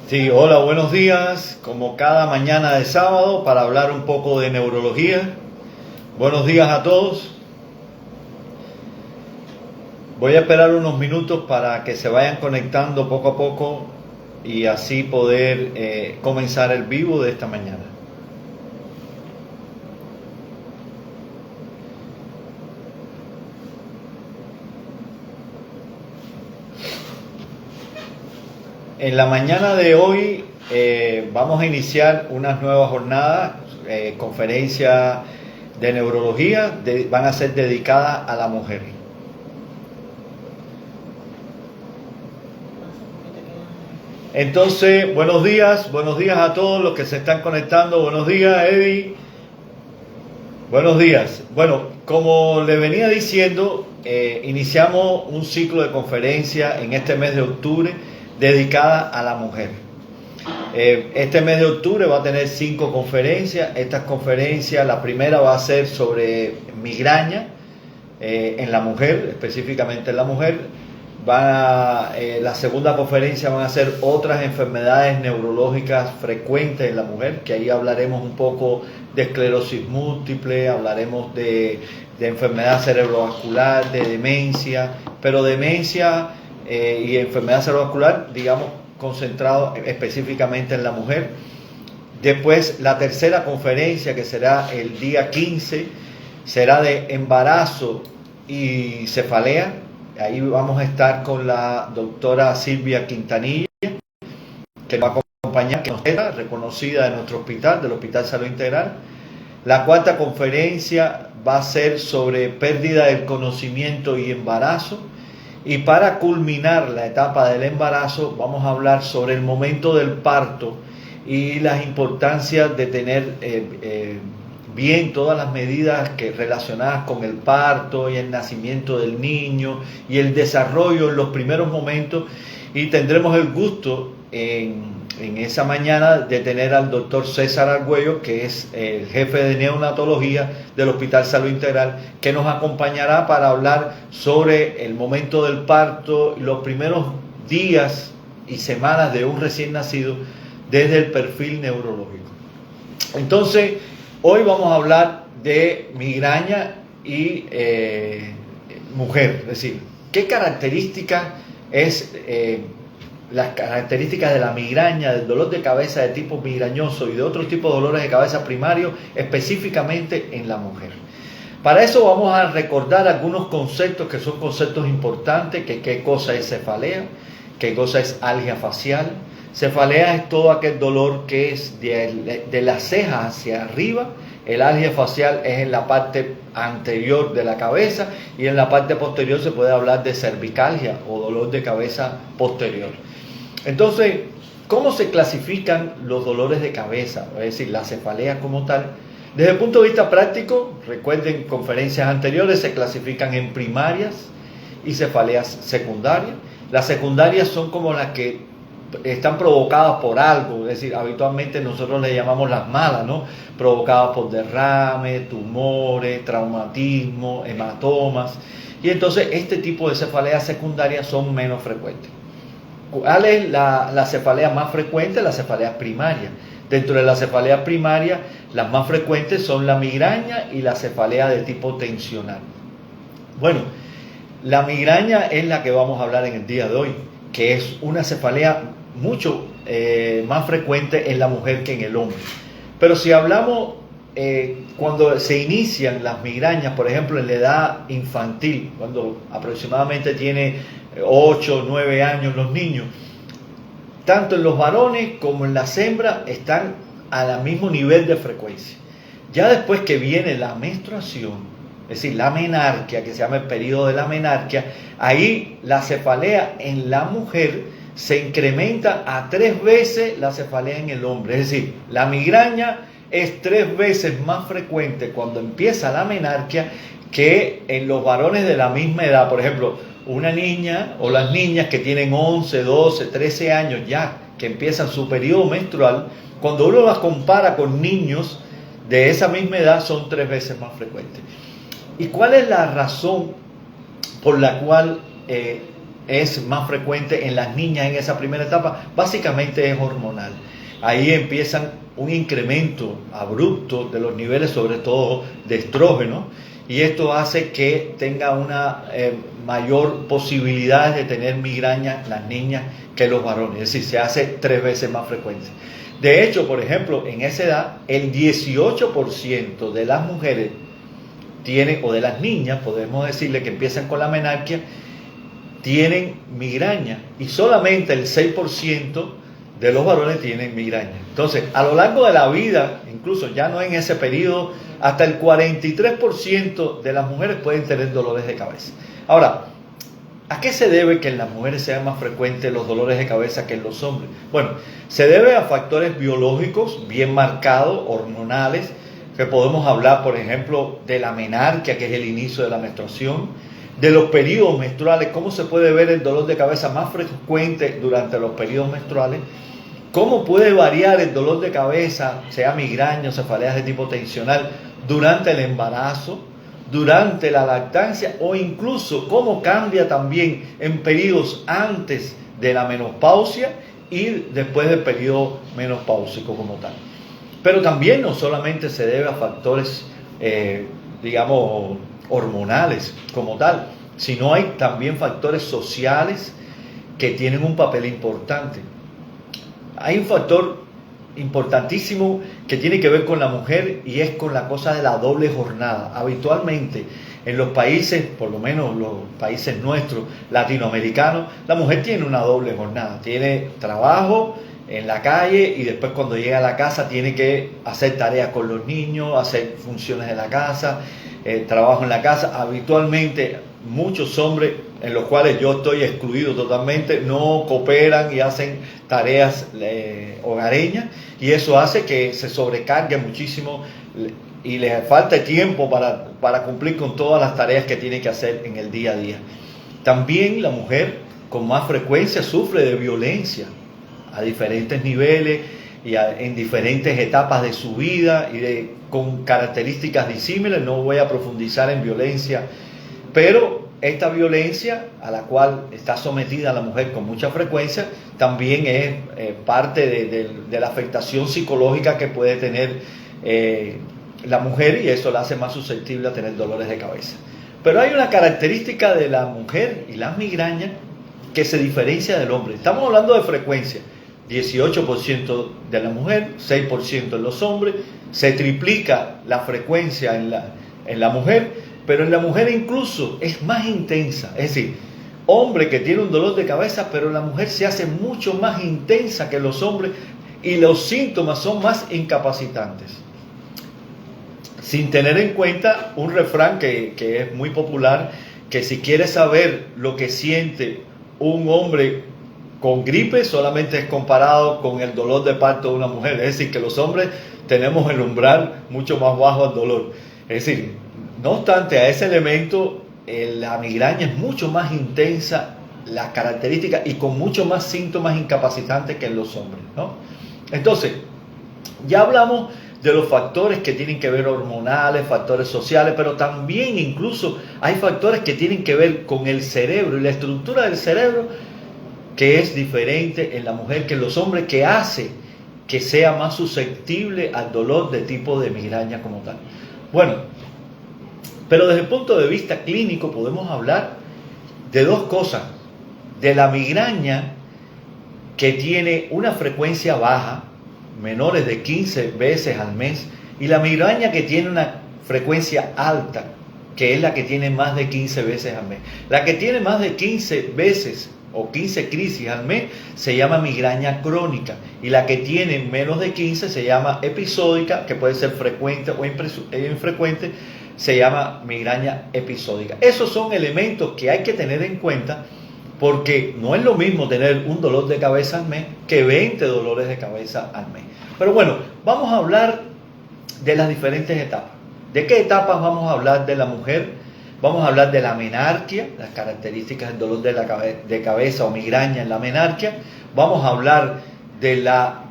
Sí, hola, buenos días, como cada mañana de sábado para hablar un poco de neurología. Buenos días a todos. Voy a esperar unos minutos para que se vayan conectando poco a poco y así poder comenzar el vivo de esta mañana. En la mañana de hoy vamos a iniciar unas nuevas jornadas, conferencias de neurología, van a ser dedicadas a la mujer. Entonces, buenos días a todos los que se están conectando. Buenos días, Eddie. Buenos días. Bueno, como le venía diciendo, iniciamos un ciclo de conferencias en este mes de octubre dedicada a la mujer. Este mes de octubre va a tener 5 conferencias. Estas conferencias, la primera va a ser sobre migraña en la mujer, específicamente en la mujer. La segunda conferencia van a ser otras enfermedades neurológicas frecuentes en la mujer, que ahí hablaremos un poco de esclerosis múltiple, hablaremos de enfermedad cerebrovascular, de demencia, pero demencia y enfermedad cerebrovascular, digamos, concentrado específicamente en la mujer. Después, la tercera conferencia, que será el día 15, será de embarazo y cefalea. Ahí vamos a estar con la doctora Silvia Quintanilla, que nos va a acompañar, que es reconocida de nuestro hospital, del Hospital Salud Integral. La cuarta conferencia va a ser sobre pérdida del conocimiento y embarazo. Y para culminar la etapa del embarazo, vamos a hablar sobre el momento del parto y las importancias de tener bien todas las medidas relacionadas con el parto y el nacimiento del niño y el desarrollo en los primeros momentos. Y tendremos el gusto en esa mañana de tener al doctor César Argüello, que es el jefe de neonatología del Hospital Salud Integral, que nos acompañará para hablar sobre el momento del parto y los primeros días y semanas de un recién nacido desde el perfil neurológico. Entonces, hoy vamos a hablar de migraña y mujer, es decir, qué características las características de la migraña, del dolor de cabeza de tipo migrañoso y de otros tipos de dolores de cabeza primarios, específicamente en la mujer. Para eso vamos a recordar algunos conceptos que son conceptos importantes, que qué cosa es cefalea, qué cosa es algia facial. Cefalea es todo aquel dolor que es de las cejas hacia arriba. El algia facial es en la parte anterior de la cabeza y en la parte posterior se puede hablar de cervicalgia o dolor de cabeza posterior. Entonces, ¿cómo se clasifican los dolores de cabeza? Es decir, la cefalea como tal. Desde el punto de vista práctico, recuerden conferencias anteriores, se clasifican en primarias y cefaleas secundarias. Las secundarias son como las que están provocadas por algo, es decir, habitualmente nosotros le llamamos las malas, ¿no? Provocadas por derrame, tumores, traumatismo, hematomas. Y entonces este tipo de cefaleas secundarias son menos frecuentes. ¿Cuál es la cefalea más frecuente? La cefalea primaria. Dentro de la cefalea primaria, las más frecuentes son la migraña y la cefalea de tipo tensional. Bueno, la migraña es la que vamos a hablar en el día de hoy, que es una cefalea mucho más frecuente en la mujer que en el hombre. Pero si hablamos cuando se inician las migrañas, por ejemplo en la edad infantil, cuando aproximadamente tiene 8 o 9 años los niños, tanto en los varones como en las hembras están al mismo nivel de frecuencia. Ya después que viene la menstruación, es decir, la menarquia, que se llama el periodo de la menarquia, ahí la cefalea en la mujer se incrementa a 3 veces la cefalea en el hombre. Es decir, la migraña es 3 veces más frecuente cuando empieza la menarquia que en los varones de la misma edad. Por ejemplo, una niña o las niñas que tienen 11, 12, 13 años ya, que empiezan su periodo menstrual, cuando uno las compara con niños de esa misma edad, son 3 veces más frecuentes. ¿Y cuál es la razón por la cual es más frecuente en las niñas en esa primera etapa, básicamente es hormonal. Ahí empiezan un incremento abrupto de los niveles, sobre todo de estrógeno, y esto hace que tenga una mayor posibilidad de tener migraña las niñas que los varones, es decir, se hace 3 veces más frecuente. De hecho, por ejemplo, en esa edad, el 18% de las mujeres tienen, o de las niñas, podemos decirle que empiezan con la menarquia, tienen migraña, y solamente el 6% de los varones tienen migraña. Entonces, a lo largo de la vida, incluso ya no en ese periodo, hasta el 43% de las mujeres pueden tener dolores de cabeza. Ahora, ¿a qué se debe que en las mujeres sean más frecuentes los dolores de cabeza que en los hombres? Bueno, se debe a factores biológicos bien marcados, hormonales, que podemos hablar, por ejemplo, de la menarquia, que es el inicio de la menstruación, de los periodos menstruales, cómo se puede ver el dolor de cabeza más frecuente durante los periodos menstruales, cómo puede variar el dolor de cabeza, sea migraña o cefaleas de tipo tensional, durante el embarazo, durante la lactancia, o incluso cómo cambia también en periodos antes de la menopausia y después del periodo menopáusico como tal. Pero también no solamente se debe a factores, digamos, hormonales como tal, sino hay también factores sociales que tienen un papel importante. Hay un factor importantísimo que tiene que ver con la mujer, y es con la cosa de la doble jornada. Habitualmente en los países, por lo menos los países nuestros latinoamericanos, la mujer tiene una doble jornada, tiene trabajo en la calle y después cuando llega a la casa tiene que hacer tareas con los niños, hacer funciones de la casa, trabajo en la casa. Habitualmente muchos hombres, en los cuales yo estoy excluido totalmente, no cooperan y hacen tareas hogareñas, y eso hace que se sobrecargue muchísimo y les falte tiempo para cumplir con todas las tareas que tiene que hacer en el día a día. También la mujer con más frecuencia sufre de violencia a diferentes niveles y en diferentes etapas de su vida, y con características disímiles. No voy a profundizar en violencia, pero esta violencia a la cual está sometida la mujer con mucha frecuencia también es parte de la afectación psicológica que puede tener la mujer, y eso la hace más susceptible a tener dolores de cabeza. Pero hay una característica de la mujer y las migrañas que se diferencia del hombre. Estamos hablando de frecuencia: 18% de la mujer, 6% en los hombres. Se triplica la frecuencia en la mujer, pero en la mujer incluso es más intensa. Es decir, hombre que tiene un dolor de cabeza, pero la mujer se hace mucho más intensa que los hombres, y los síntomas son más incapacitantes. Sin tener en cuenta un refrán que es muy popular, que si quieres saber lo que siente un hombre con gripe, solamente es comparado con el dolor de parto de una mujer. Es decir, que los hombres tenemos el umbral mucho más bajo al dolor. Es decir, no obstante a ese elemento, la migraña es mucho más intensa, las características, y con mucho más síntomas incapacitantes que en los hombres, ¿no? Entonces, ya hablamos de los factores que tienen que ver hormonales, factores sociales, pero también incluso hay factores que tienen que ver con el cerebro y la estructura del cerebro, que es diferente en la mujer que en los hombres, que hace que sea más susceptible al dolor de tipo de migraña como tal. Bueno, pero desde el punto de vista clínico podemos hablar de dos cosas: de la migraña, que tiene una frecuencia baja, menores de 15 veces al mes, y la migraña que tiene una frecuencia alta, que es la que tiene más de 15 veces al mes. La que tiene más de 15 veces o 15 crisis al mes se llama migraña crónica, y la que tiene menos de 15 se llama episódica, que puede ser frecuente o infrecuente, se llama migraña episódica. Esos son elementos que hay que tener en cuenta, porque no es lo mismo tener un dolor de cabeza al mes que 20 dolores de cabeza al mes. Pero bueno, vamos a hablar de las diferentes etapas. ¿De qué etapas vamos a hablar de la mujer? Vamos a hablar de la menarquia, las características del dolor de cabeza o migraña en la menarquia. Vamos a hablar de la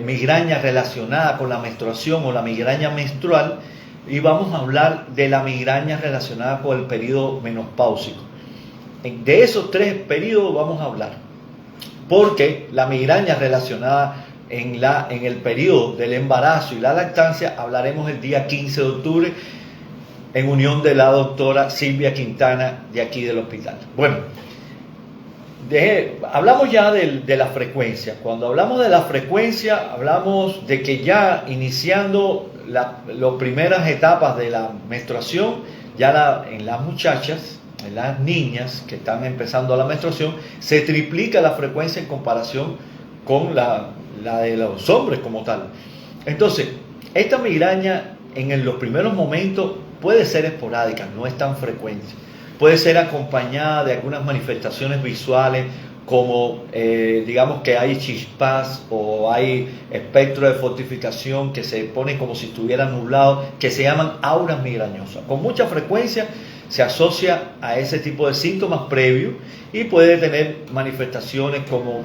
migraña relacionada con la menstruación o la migraña menstrual. Y vamos a hablar de la migraña relacionada con el periodo menopáusico. De esos 3 periodos vamos a hablar, porque la migraña relacionada en el periodo del embarazo y la lactancia hablaremos el día 15 de octubre en unión de la doctora Silvia Quintana de aquí del hospital. Bueno, hablamos ya de la frecuencia. Cuando hablamos de la frecuencia, hablamos de que ya iniciando las primeras etapas de la menstruación, ya en las muchachas, en las niñas que están empezando la menstruación, se triplica la frecuencia en comparación con la de los hombres como tal. Entonces, esta migraña en los primeros momentos puede ser esporádica, no es tan frecuente. Puede ser acompañada de algunas manifestaciones visuales como digamos que hay chispas o hay espectro de fortificación que se pone como si estuviera nublado, que se llaman auras migrañosas. Con mucha frecuencia se asocia a ese tipo de síntomas previos y puede tener manifestaciones como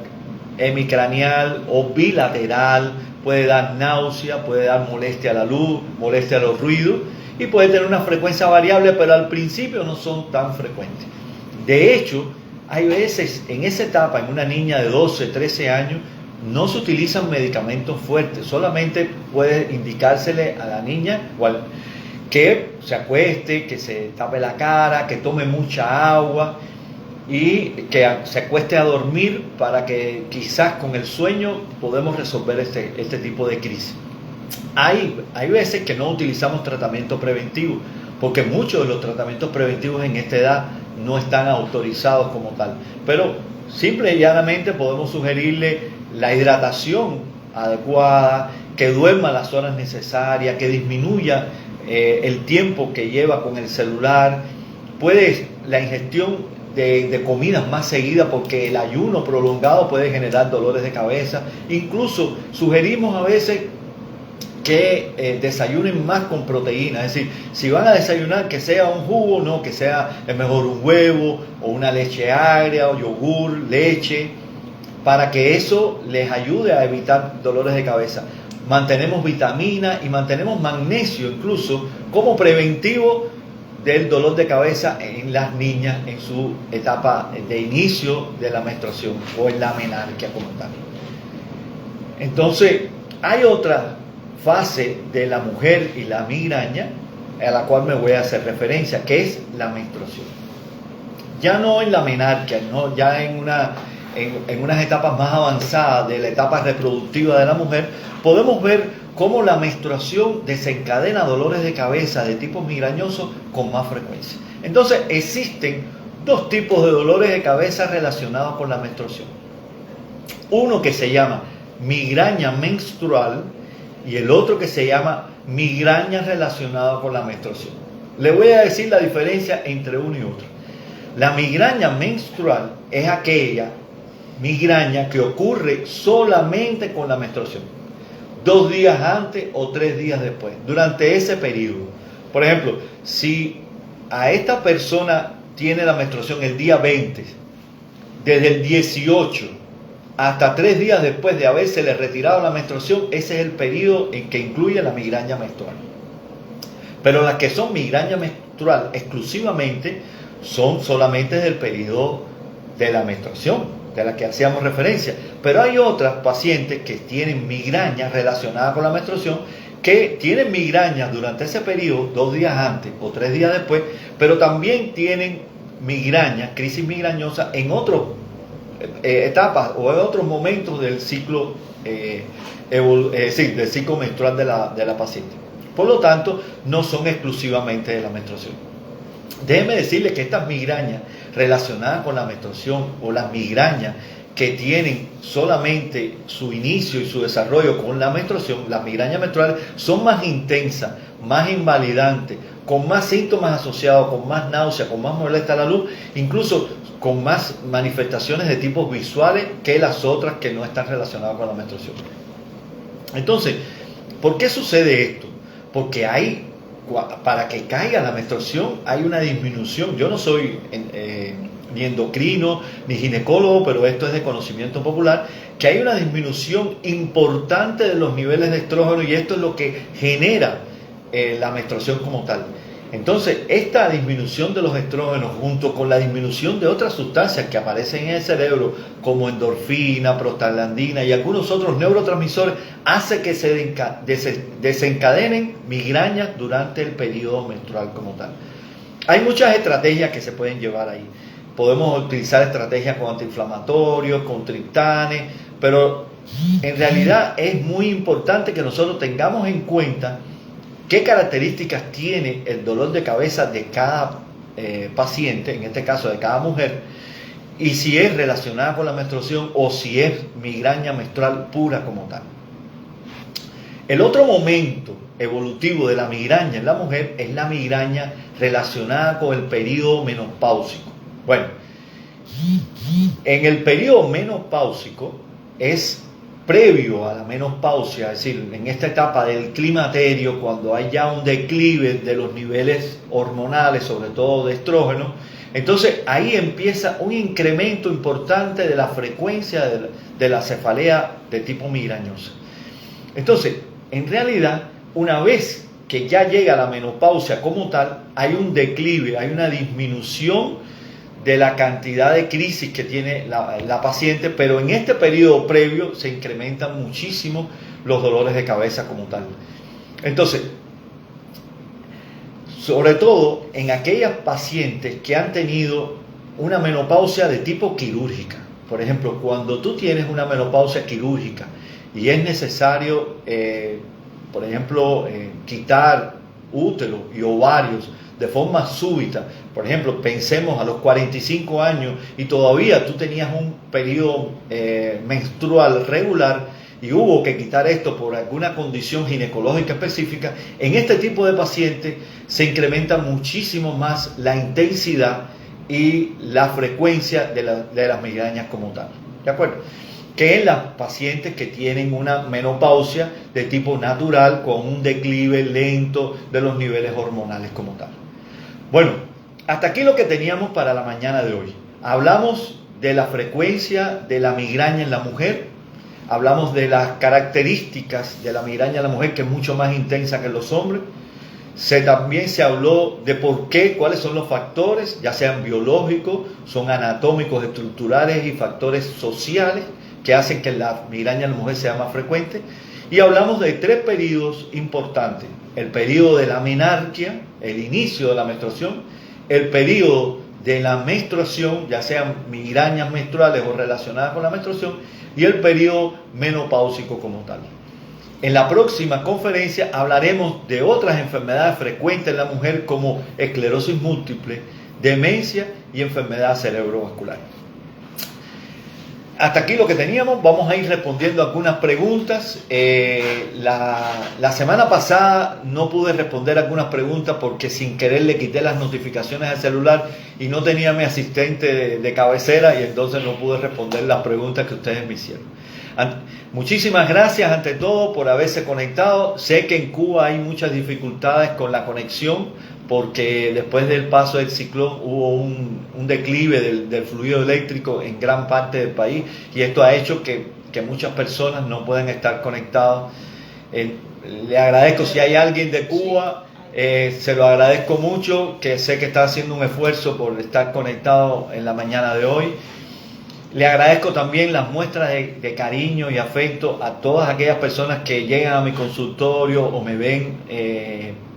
hemicraneal o bilateral, puede dar náusea, puede dar molestia a la luz, molestia a los ruidos y puede tener una frecuencia variable, pero al principio no son tan frecuentes. De hecho, hay veces en esa etapa, en una niña de 12, 13 años, no se utilizan medicamentos fuertes, solamente puede indicársele a la niña que se acueste, que se tape la cara, que tome mucha agua y que se acueste a dormir para que quizás con el sueño podemos resolver este tipo de crisis. Hay veces que no utilizamos tratamiento preventivo, porque muchos de los tratamientos preventivos en esta edad no están autorizados como tal. Pero simple y llanamente podemos sugerirle la hidratación adecuada, que duerma las horas necesarias, que disminuya el tiempo que lleva con el celular. La ingestión de comidas más seguidas, porque el ayuno prolongado puede generar dolores de cabeza. Incluso sugerimos a veces que desayunen más con proteína, es decir, si van a desayunar que sea un jugo, no, que sea mejor un huevo o una leche agria o yogur, leche, para que eso les ayude a evitar dolores de cabeza. Mantenemos vitamina y mantenemos magnesio incluso como preventivo del dolor de cabeza en las niñas en su etapa de inicio de la menstruación o en la menarquia como tal. Entonces, hay otra fase de la mujer y la migraña a la cual me voy a hacer referencia, que es la menstruación. Ya no en la menarquia, ¿no? Ya en unas etapas más avanzadas de la etapa reproductiva de la mujer, podemos ver cómo la menstruación desencadena dolores de cabeza de tipo migrañoso con más frecuencia. Entonces existen 2 tipos de dolores de cabeza relacionados con la menstruación. Uno que se llama migraña menstrual y el otro que se llama migraña relacionada con la menstruación. Le voy a decir la diferencia entre uno y otro. La migraña menstrual es aquella migraña que ocurre solamente con la menstruación, 2 días antes o 3 días después, durante ese periodo. Por ejemplo, si a esta persona tiene la menstruación el día 20, desde el 18 hasta 3 días después de haberse le retirado la menstruación, ese es el periodo en que incluye la migraña menstrual. Pero las que son migraña menstrual exclusivamente son solamente del periodo de la menstruación, de la que hacíamos referencia. Pero hay otras pacientes que tienen migrañas relacionadas con la menstruación, que tienen migrañas durante ese periodo, 2 días antes o 3 días después, pero también tienen migrañas, crisis migrañosa en otras etapas o en otros momentos del ciclo, del ciclo menstrual de la paciente. Por lo tanto, no son exclusivamente de la menstruación. Déjeme decirle que estas migrañas relacionadas con la menstruación o las migrañas que tienen solamente su inicio y su desarrollo con la menstruación, las migrañas menstruales son más intensas, más invalidantes, con más síntomas asociados, con más náusea, con más molestia a la luz, incluso con más manifestaciones de tipos visuales que las otras que no están relacionadas con la menstruación. Entonces, ¿por qué sucede esto? Porque para que caiga la menstruación hay una disminución. Yo no soy ni endocrino ni ginecólogo, pero esto es de conocimiento popular, que hay una disminución importante de los niveles de estrógeno y esto es lo que genera la menstruación como tal. Entonces, esta disminución de los estrógenos junto con la disminución de otras sustancias que aparecen en el cerebro, como endorfina, prostaglandina y algunos otros neurotransmisores, hace que se desencadenen migrañas durante el periodo menstrual como tal. Hay muchas estrategias que se pueden llevar ahí. Podemos utilizar estrategias con antiinflamatorios, con triptanes, pero en realidad es muy importante que nosotros tengamos en cuenta qué características tiene el dolor de cabeza de cada paciente, en este caso de cada mujer, y si es relacionada con la menstruación o si es migraña menstrual pura como tal. El otro momento evolutivo de la migraña en la mujer es la migraña relacionada con el periodo menopáusico. Bueno, en el periodo menopáusico es previo a la menopausia, es decir, en esta etapa del climaterio, cuando hay ya un declive de los niveles hormonales, sobre todo de estrógeno, entonces ahí empieza un incremento importante de la frecuencia de la cefalea de tipo migrañosa. Entonces, en realidad, una vez que ya llega la menopausia como tal, hay un declive, hay una disminución de la cantidad de crisis que tiene la paciente, pero en este periodo previo se incrementan muchísimo los dolores de cabeza como tal. Entonces, sobre todo en aquellas pacientes que han tenido una menopausia de tipo quirúrgica. Por ejemplo, cuando tú tienes una menopausia quirúrgica y es necesario, por ejemplo, quitar útero y ovarios de forma súbita. Por ejemplo, pensemos a los 45 años y todavía tú tenías un periodo menstrual regular y hubo que quitar esto por alguna condición ginecológica específica. En este tipo de pacientes se incrementa muchísimo más la intensidad y la frecuencia de las migrañas como tal. ¿De acuerdo? Que en las pacientes que tienen una menopausia de tipo natural con un declive lento de los niveles hormonales como tal. Bueno, hasta aquí lo que teníamos para la mañana de hoy. Hablamos de la frecuencia de la migraña en la mujer, hablamos de las características de la migraña en la mujer, que es mucho más intensa que en los hombres. También se habló de por qué, cuáles son los factores, ya sean biológicos, son anatómicos, estructurales y factores sociales que hacen que la migraña en la mujer sea más frecuente. Y hablamos de 3 periodos importantes: el periodo de la menarquia, el inicio de la menstruación, el periodo de la menstruación, ya sean migrañas menstruales o relacionadas con la menstruación, y el periodo menopáusico como tal. En la próxima conferencia hablaremos de otras enfermedades frecuentes en la mujer como esclerosis múltiple, demencia y enfermedad cerebrovascular. Hasta aquí lo que teníamos. Vamos a ir respondiendo algunas preguntas. La semana pasada no pude responder algunas preguntas porque sin querer le quité las notificaciones al celular y no tenía mi asistente de cabecera, y entonces no pude responder las preguntas que ustedes me hicieron. Muchísimas gracias ante todo por haberse conectado. Sé que en Cuba hay muchas dificultades con la conexión porque después del paso del ciclón hubo un declive del fluido eléctrico en gran parte del país, y esto ha hecho que muchas personas no puedan estar conectados. Le agradezco, si hay alguien de Cuba, se lo agradezco mucho, que sé que está haciendo un esfuerzo por estar conectado en la mañana de hoy. Le agradezco también las muestras de cariño y afecto a todas aquellas personas que llegan a mi consultorio o me ven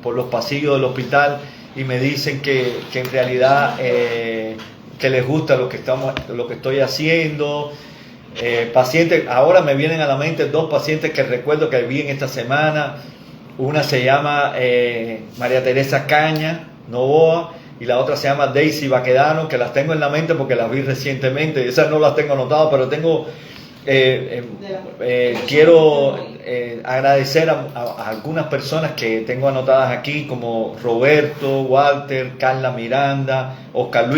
por los pasillos del hospital y me dicen que en realidad que les gusta lo que estoy haciendo. Pacientes, ahora me vienen a la mente 2 pacientes que recuerdo que vi en esta semana. Una se llama María Teresa Caña Novoa y la otra se llama Daisy Baquedano, que las tengo en la mente porque las vi recientemente. Esas no las tengo anotadas, pero tengo quiero agradecer a algunas personas que tengo anotadas aquí, como Roberto, Walter, Carla Miranda, Oscar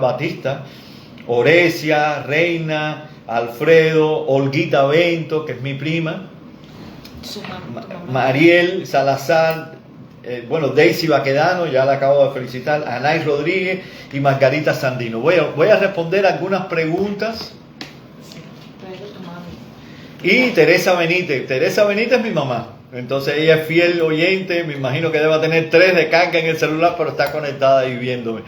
Batista, Oresia, Reina, Alfredo, Olguita Bento, que es mi prima, Mariel Salazar, Daisy Baquedano, ya la acabo de felicitar, Anay Rodríguez y Margarita Sandino. Voy a responder algunas preguntas. Y Teresa Benítez es mi mamá. Entonces ella es fiel oyente, me imagino que deba tener 3 de carga en el celular, pero está conectada y viéndome.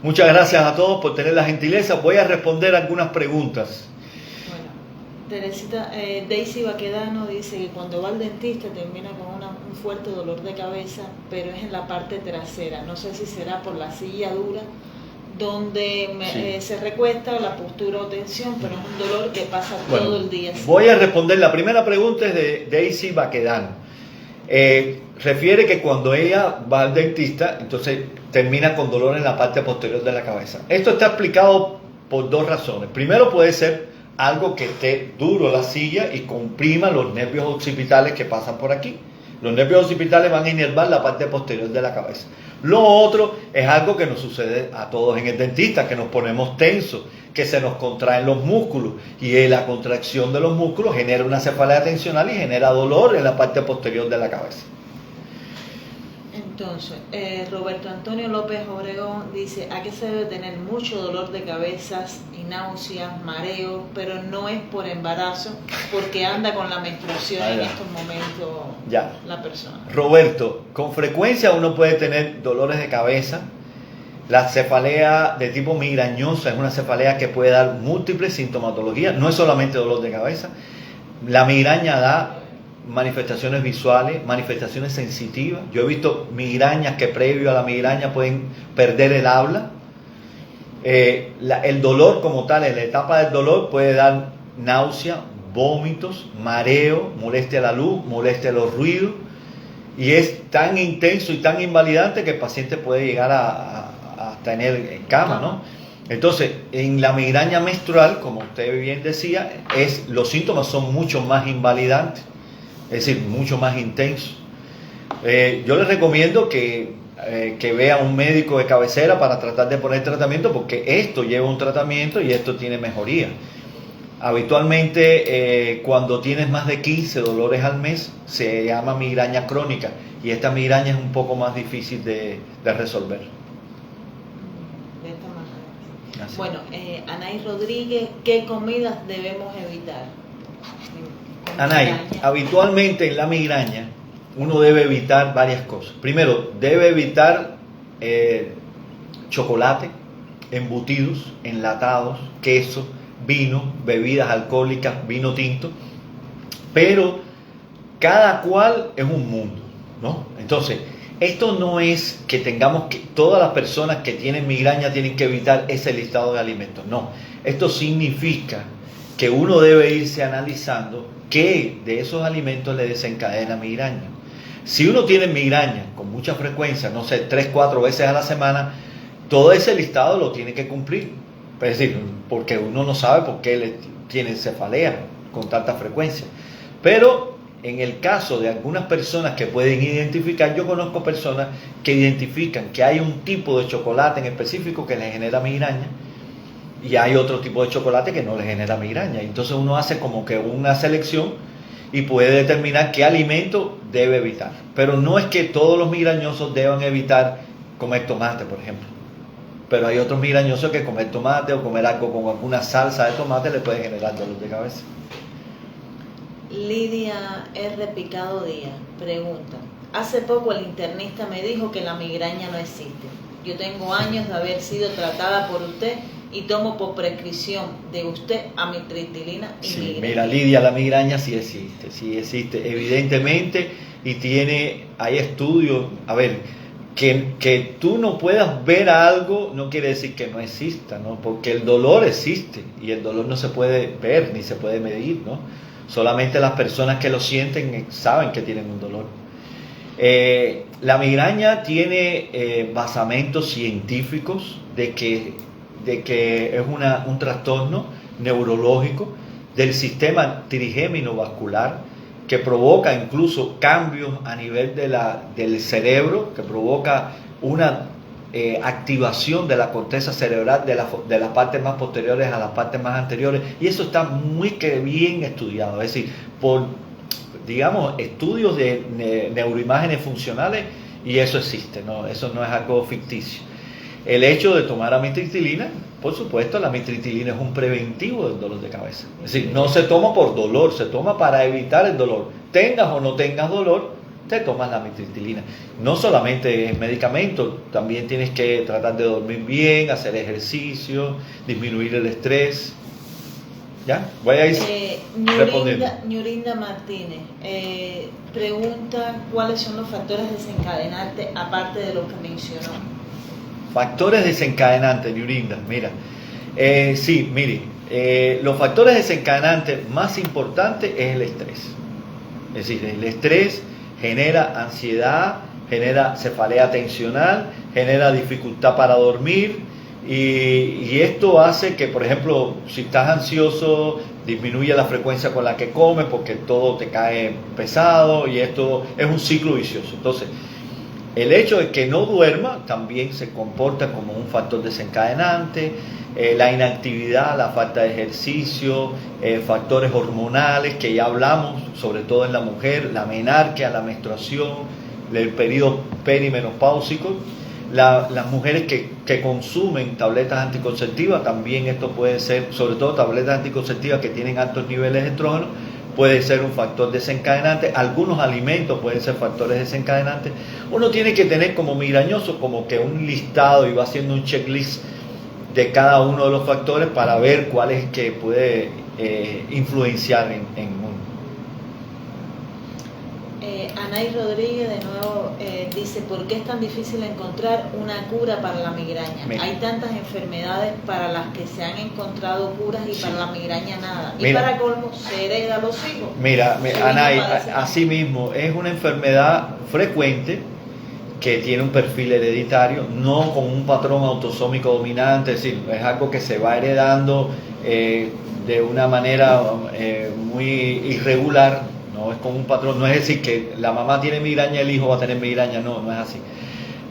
Muchas gracias a todos por tener la gentileza. Voy a responder algunas preguntas. Bueno, Teresita, Daisy Baquedano dice que cuando va al dentista termina con un fuerte dolor de cabeza, pero es en la parte trasera. No sé si será por la silla dura donde se recuesta o la postura o tensión, pero es un dolor que pasa todo el día. Voy a responder. La primera pregunta es de Daisy Baquedano. Refiere que cuando ella va al dentista, entonces termina con dolor en la parte posterior de la cabeza. Esto está explicado por 2 razones. Primero, puede ser algo que esté duro la silla y comprima los nervios occipitales que pasan por aquí. Los nervios occipitales van a inervar la parte posterior de la cabeza. Lo otro es algo que nos sucede a todos en el dentista, que nos ponemos tensos, que se nos contraen los músculos, y la contracción de los músculos genera una cefalea tensional y genera dolor en la parte posterior de la cabeza. Entonces, Roberto Antonio López Obregón dice: ¿a qué se debe tener mucho dolor de cabezas y náuseas, mareos, pero no es por embarazo, porque anda con la menstruación en estos momentos la persona? Roberto, con frecuencia uno puede tener dolores de cabeza. La cefalea de tipo migrañosa es una cefalea que puede dar múltiples sintomatologías, no es solamente dolor de cabeza. La migraña da manifestaciones visuales, manifestaciones sensitivas. Yo he visto migrañas que previo a la migraña pueden perder el habla. El dolor como tal, en la etapa del dolor, puede dar náusea, vómitos, mareo, molestia a la luz, molestia a los ruidos, y es tan intenso y tan invalidante que el paciente puede llegar a tener en cama, ¿no? Entonces, en la migraña menstrual, como usted bien decía, los síntomas son mucho más invalidantes, es decir, mucho más intensos. Yo les recomiendo que vea a un médico de cabecera para tratar de poner tratamiento, porque esto lleva un tratamiento y esto tiene mejoría. Habitualmente, cuando tienes más de 15 dolores al mes, se llama migraña crónica, y esta migraña es un poco más difícil de resolver. De esta manera. Así. Bueno, Anaí Rodríguez, ¿qué comidas debemos evitar? Anaí, habitualmente en la migraña uno debe evitar varias cosas. Primero, debe evitar chocolate, embutidos, enlatados, queso, vino, bebidas alcohólicas, vino tinto. Pero cada cual es un mundo, ¿no? Entonces, esto no es que tengamos que todas las personas que tienen migraña tienen que evitar ese listado de alimentos. No, esto significa que uno debe irse analizando qué de esos alimentos le desencadena migraña. Si uno tiene migraña con mucha frecuencia, no sé, 3-4 veces a la semana, todo ese listado lo tiene que cumplir. Es decir, porque uno no sabe por qué le tiene cefalea con tanta frecuencia. Pero en el caso de algunas personas que pueden identificar, yo conozco personas que identifican que hay un tipo de chocolate en específico que les genera migraña, y hay otro tipo de chocolate que no les genera migraña. Entonces uno hace como que una selección y puede determinar qué alimento debe evitar. Pero no es que todos los migrañosos deban evitar comer tomate, por ejemplo. Pero hay otros migrañosos que comer tomate o comer algo con alguna salsa de tomate le puede generar dolor de cabeza. Lidia R. Picado Díaz pregunta: hace poco el internista me dijo que la migraña no existe. Yo tengo años de haber sido tratada por usted y tomo por prescripción de usted amitriptilina y migraña. Mira, Lidia, la migraña sí existe, evidentemente, y hay estudios. A ver, que tú no puedas ver algo no quiere decir que no exista, ¿no? Porque el dolor existe y el dolor no se puede ver ni se puede medir, ¿no? Solamente las personas que lo sienten saben que tienen un dolor. La migraña tiene basamentos científicos de que es un trastorno neurológico del sistema trigémino vascular, que provoca incluso cambios a nivel del cerebro, que provoca una activación de la corteza cerebral de las partes más posteriores a las partes más anteriores, y eso está muy bien estudiado. Es decir, por, digamos, estudios de neuroimágenes funcionales, y eso existe, ¿no? Eso no es algo ficticio. El hecho de tomar amitriptilina Por supuesto, la amitriptilina es un preventivo del dolor de cabeza. Es decir, no se toma por dolor, se toma para evitar el dolor. Tengas o no tengas dolor, te tomas la amitriptilina. No solamente es medicamento, también tienes que tratar de dormir bien, hacer ejercicio, disminuir el estrés. ¿Ya? Voy a ir respondiendo. Ñurinda Martínez pregunta cuáles son los factores desencadenantes aparte de los que mencionó. Factores desencadenantes, Ñurinda, mira. Sí, mire, los factores desencadenantes más importantes es el estrés. Es decir, el estrés genera ansiedad, genera cefalea tensional, genera dificultad para dormir. Y esto hace que, por ejemplo, si estás ansioso, disminuye la frecuencia con la que comes porque todo te cae pesado y esto es un ciclo vicioso. Entonces, el hecho de que no duerma también se comporta como un factor desencadenante. La inactividad, la falta de ejercicio, factores hormonales que ya hablamos, sobre todo en la mujer, la menarquia, la menstruación, el periodo perimenopáusico. Las mujeres que consumen tabletas anticonceptivas, también esto puede ser, sobre todo tabletas anticonceptivas que tienen altos niveles de estrógeno, puede ser un factor desencadenante. Algunos alimentos pueden ser factores desencadenantes. Uno tiene que tener como migrañoso como que un listado y va haciendo un checklist de cada uno de los factores para ver cuál es que puede influenciar en uno. Anay Rodríguez de nuevo dice, ¿por qué es tan difícil encontrar una cura para la migraña? Mira. Hay tantas enfermedades para las que se han encontrado curas y para la migraña nada. Y Mira. para colmo, se hereda a los hijos. Mira, Anay, así mismo, es una enfermedad frecuente que tiene un perfil hereditario, no con un patrón autosómico dominante, es decir, es algo que se va heredando de una manera muy irregular. No es como un patrón, no es decir que la mamá tiene migraña y el hijo va a tener migraña, no es así.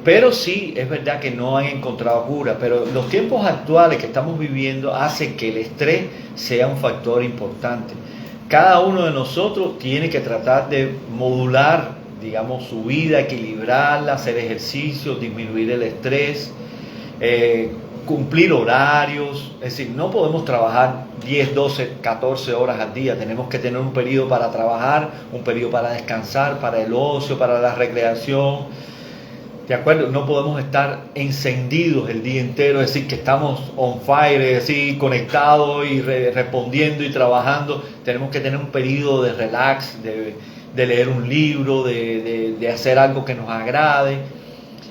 Pero sí, es verdad que no han encontrado cura, pero los tiempos actuales que estamos viviendo hacen que el estrés sea un factor importante. Cada uno de nosotros tiene que tratar de modular, digamos, su vida, equilibrarla, hacer ejercicio, disminuir el estrés, cumplir horarios. Es decir, no podemos trabajar 10, 12, 14 horas al día. Tenemos que tener un periodo para trabajar, un periodo para descansar, para el ocio, para la recreación. ¿De acuerdo? No podemos estar encendidos el día entero, es decir, que estamos on fire, es decir, conectados y respondiendo y trabajando. Tenemos que tener un periodo de relax, de leer un libro, de hacer algo que nos agrade.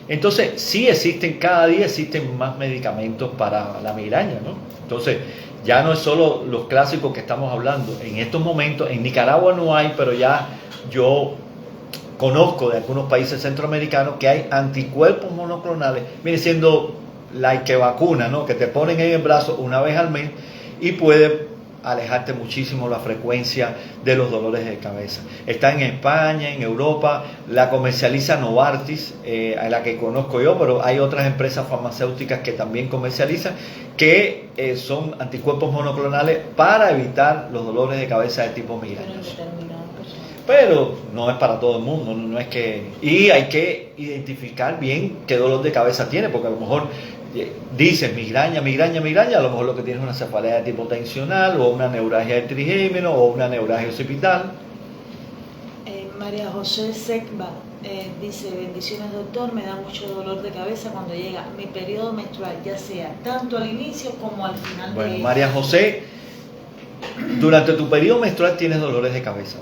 Entonces, sí existen, cada día existen más medicamentos para la migraña, ¿no? Entonces, ya no es solo los clásicos que estamos hablando. En estos momentos, en Nicaragua no hay, pero ya yo conozco de algunos países centroamericanos que hay anticuerpos monoclonales, viene siendo la que vacuna, ¿no? Que te ponen en el brazo una vez al mes y puede alejarte muchísimo la frecuencia de los dolores de cabeza. Está en España, en Europa, la comercializa Novartis, a la que conozco yo, pero hay otras empresas farmacéuticas que también comercializan, que son anticuerpos monoclonales para evitar los dolores de cabeza de tipo migrañoso. Pero no es para todo el mundo, no es que... Y hay que identificar bien qué dolor de cabeza tiene, porque a lo mejor dices migraña, a lo mejor lo que tiene es una cefalea de tipo tensional, o una neuralgia del trigémino, o una neuralgia occipital. María José Secba dice, bendiciones doctor, me da mucho dolor de cabeza cuando llega mi periodo menstrual, ya sea tanto al inicio como al final. Bueno, María José, durante tu periodo menstrual tienes dolores de cabeza.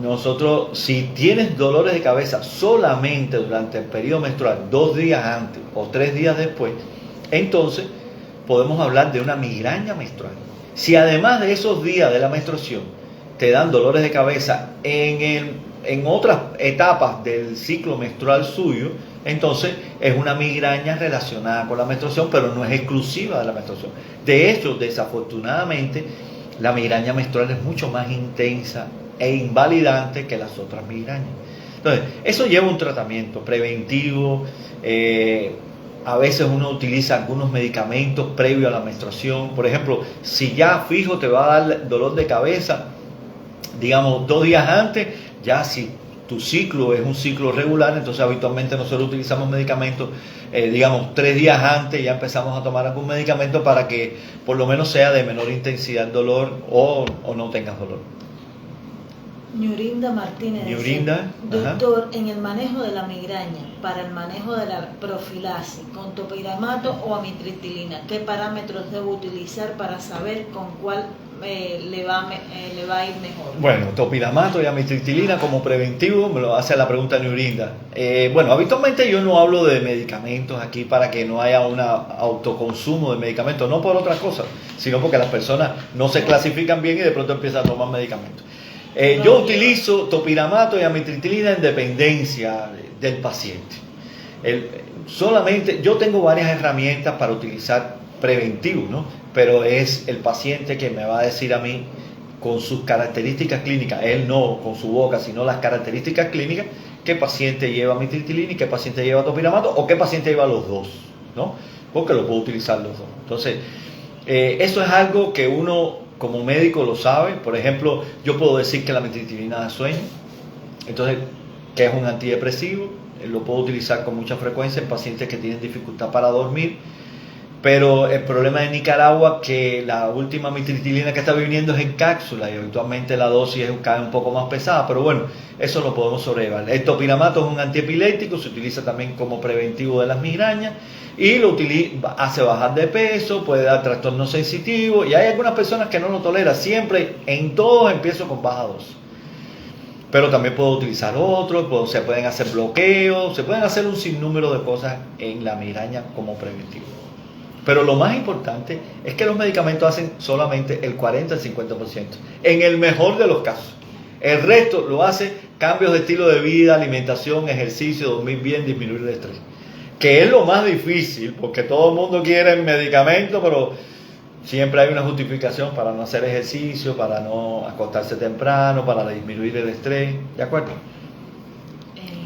Nosotros, si tienes dolores de cabeza solamente durante el periodo menstrual, 2 días antes o 3 días después, entonces podemos hablar de una migraña menstrual. Si además de esos días de la menstruación te dan dolores de cabeza en otras etapas del ciclo menstrual suyo, entonces es una migraña relacionada con la menstruación, pero no es exclusiva de la menstruación. De hecho, desafortunadamente, la migraña menstrual es mucho más intensa e invalidante que las otras migrañas. Entonces, eso lleva un tratamiento preventivo. A veces uno utiliza algunos medicamentos previo a la menstruación. Por ejemplo, si ya fijo te va a dar dolor de cabeza, digamos 2 días antes, ya si tu ciclo es un ciclo regular, entonces habitualmente nosotros utilizamos medicamentos, digamos, 3 días antes ya empezamos a tomar algún medicamento para que por lo menos sea de menor intensidad el dolor o no tengas dolor. Ñurinda Martínez Ñurinda, dice, doctor, en el manejo de la migraña, para el manejo de la profilaxis, con topiramato o amitriptilina, ¿qué parámetros debo utilizar para saber con cuál le va a ir mejor? Bueno, topiramato y amitriptilina como preventivo, me lo hace la pregunta Ñurinda. Bueno, habitualmente yo no hablo de medicamentos aquí para que no haya un autoconsumo de medicamentos, no por otra cosa, sino porque las personas no se clasifican bien y de pronto empiezan a tomar medicamentos. Yo utilizo topiramato y amitriptilina en dependencia del paciente. Solamente yo tengo varias herramientas para utilizar preventivos, ¿no? Pero es el paciente que me va a decir a mí con sus características clínicas, él no con su boca, sino las características clínicas, qué paciente lleva amitriptilina y qué paciente lleva topiramato o qué paciente lleva los dos, ¿no? Porque lo puedo utilizar los dos. Entonces, eso es algo que uno como médico lo sabe. Por ejemplo, yo puedo decir que la amitriptilina da sueño, entonces, que es un antidepresivo, lo puedo utilizar con mucha frecuencia en pacientes que tienen dificultad para dormir. Pero el problema de Nicaragua es que la última amitriptilina que está viniendo es en cápsula y habitualmente la dosis cae un poco más pesada, pero bueno, eso lo podemos sobrellevar. El topiramato es un antiepiléptico, se utiliza también como preventivo de las migrañas y hace bajar de peso, puede dar trastorno sensitivo y hay algunas personas que no lo toleran. Siempre en todos empiezo con baja dosis. Pero también puedo utilizar otros, se pueden hacer bloqueos, se pueden hacer un sinnúmero de cosas en la migraña como preventivo. Pero lo más importante es que los medicamentos hacen solamente el 40 al 50%, en el mejor de los casos. El resto lo hace cambios de estilo de vida, alimentación, ejercicio, dormir bien, disminuir el estrés. Que es lo más difícil, porque todo el mundo quiere el medicamento, pero siempre hay una justificación para no hacer ejercicio, para no acostarse temprano, para disminuir el estrés. ¿De acuerdo?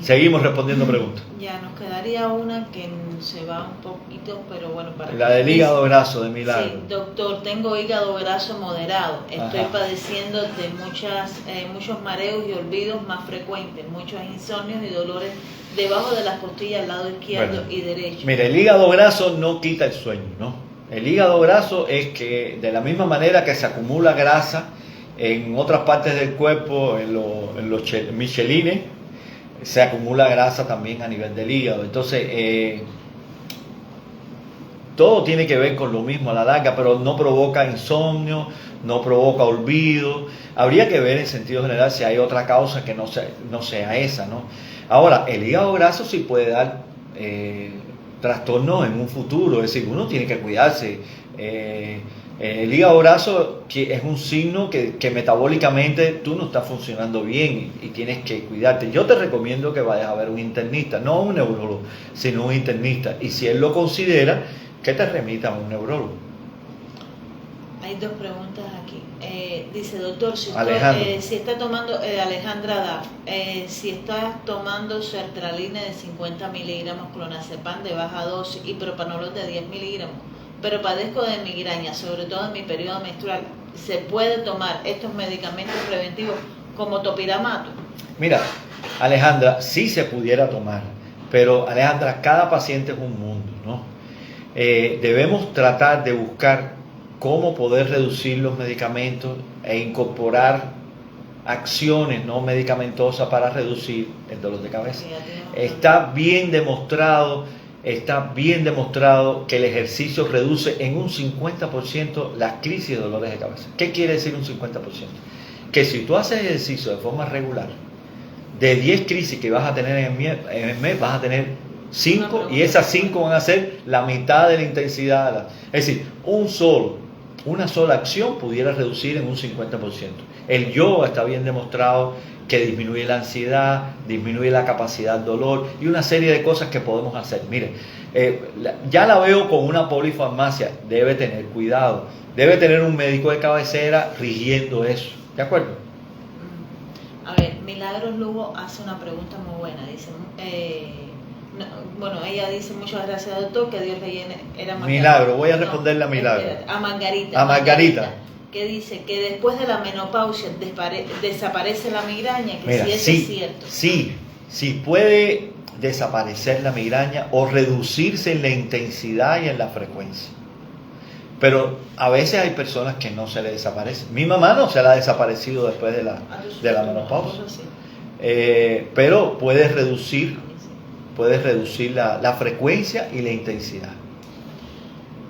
Seguimos respondiendo preguntas. Ya, nos quedaría una que se va un poquito, pero bueno, para la del hígado graso de Milagro. Sí, doctor, tengo hígado graso moderado. Estoy padeciendo de muchos mareos y olvidos más frecuentes, muchos insomnios y dolores debajo de las costillas al lado izquierdo y derecho. Mira, el hígado graso no quita el sueño, ¿no? El hígado graso es que de la misma manera que se acumula grasa en otras partes del cuerpo, en los michelines, se acumula grasa también a nivel del hígado. Entonces, todo tiene que ver con lo mismo a la larga, pero no provoca insomnio, no provoca olvido. Habría que ver en sentido general si hay otra causa que no sea esa, ¿no? Ahora, el hígado graso sí puede dar trastornos en un futuro, es decir, uno tiene que cuidarse. El hígado graso que es un signo que metabólicamente tú no estás funcionando bien y tienes que cuidarte. Yo te recomiendo que vayas a ver un internista, no un neurólogo, sino un internista. Y si él lo considera, que te remita a un neurólogo. Hay dos preguntas aquí. Dice, doctor, si está tomando, Alejandra Daf, si estás tomando sertralina de 50 miligramos, clonazepam de baja dosis y propanolol de 10 miligramos, pero padezco de migraña, sobre todo en mi periodo menstrual, ¿se puede tomar estos medicamentos preventivos como topiramato? Mira, Alejandra, sí se pudiera tomar, pero Alejandra, cada paciente es un mundo, ¿no? Debemos tratar de buscar cómo poder reducir los medicamentos e incorporar acciones no medicamentosas para reducir el dolor de cabeza. Está bien demostrado que el ejercicio reduce en un 50% las crisis de dolores de cabeza. ¿Qué quiere decir un 50%? Que si tú haces ejercicio de forma regular, de 10 crisis que vas a tener en el mes, vas a tener 5 y esas 5 van a ser la mitad de la intensidad. Es decir, una sola acción pudiera reducir en un 50%. El yoga está bien demostrado que disminuye la ansiedad, disminuye la capacidad de dolor y una serie de cosas que podemos hacer. Mire, ya la veo con una polifarmacia, debe tener cuidado, debe tener un médico de cabecera rigiendo eso, ¿de acuerdo? A ver, Milagros Lugo hace una pregunta muy buena, dice, ella dice, muchas gracias doctor, que Dios le llene. Era Margarita. Milagro, voy a responderle a Milagro. A Margarita. A Margarita. que dice que después de la menopausia desaparece la migraña, que Mira, si eso sí, es cierto. sí puede desaparecer la migraña o reducirse en la intensidad y en la frecuencia. Pero a veces hay personas que no se le desaparece. Mi mamá no se la ha desaparecido después de la menopausia. Pero puede reducir la frecuencia y la intensidad.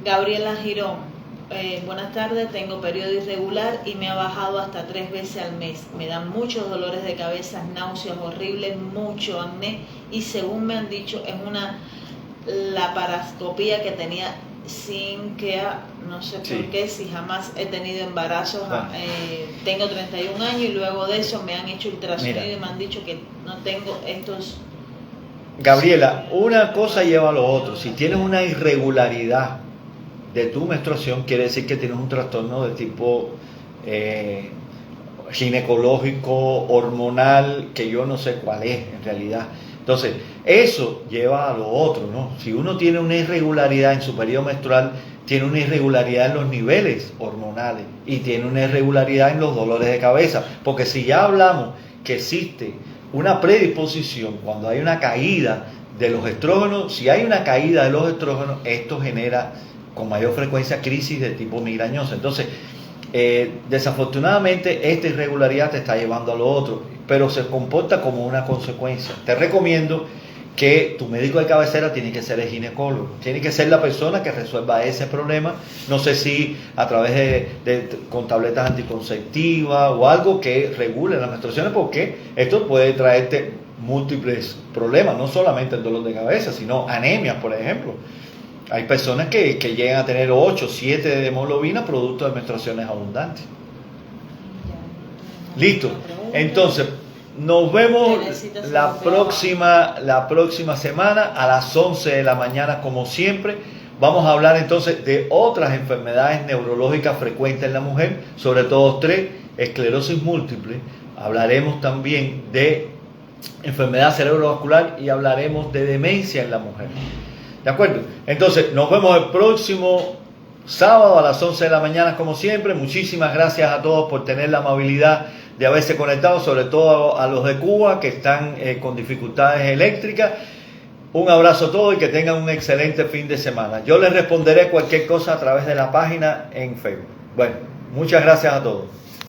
Gabriela Girón, buenas tardes, tengo periodo irregular y me ha bajado hasta 3 veces al mes. Me dan muchos dolores de cabeza, náuseas horribles, mucho acné y según me han dicho es una laparoscopía que tenía sin que, no sé por qué, si jamás he tenido embarazos. Tengo 31 años y luego de eso me han hecho ultrasonido y me han dicho que no tengo estos. Gabriela, una cosa lleva a lo otro. Si tienes una irregularidad de tu menstruación, quiere decir que tienes un trastorno de tipo ginecológico, hormonal, que yo no sé cuál es en realidad. Entonces, eso lleva a lo otro, ¿no? Si uno tiene una irregularidad en su periodo menstrual, tiene una irregularidad en los niveles hormonales y tiene una irregularidad en los dolores de cabeza. Porque si ya hablamos que existe una predisposición cuando hay una caída de los estrógenos, si hay una caída de los estrógenos, esto genera con mayor frecuencia crisis de tipo migrañoso. Entonces, desafortunadamente, esta irregularidad te está llevando a lo otro, pero se comporta como una consecuencia. Te recomiendo que tu médico de cabecera tiene que ser el ginecólogo, tiene que ser la persona que resuelva ese problema. No sé si a través con tabletas anticonceptivas o algo que regule las menstruaciones, porque esto puede traerte múltiples problemas, no solamente el dolor de cabeza, sino anemias, por ejemplo. Hay personas que llegan a tener 8, 7 de hemoglobina producto de menstruaciones abundantes. Listo. Entonces, nos vemos la próxima semana a las 11 de la mañana, como siempre. Vamos a hablar entonces de otras enfermedades neurológicas frecuentes en la mujer, sobre todo 3, esclerosis múltiple. Hablaremos también de enfermedad cerebrovascular y hablaremos de demencia en la mujer. ¿De acuerdo? Entonces, nos vemos el próximo sábado a las 11 de la mañana, como siempre. Muchísimas gracias a todos por tener la amabilidad de haberse conectado, sobre todo a los de Cuba que están con dificultades eléctricas. Un abrazo a todos y que tengan un excelente fin de semana. Yo les responderé cualquier cosa a través de la página en Facebook. Bueno, muchas gracias a todos.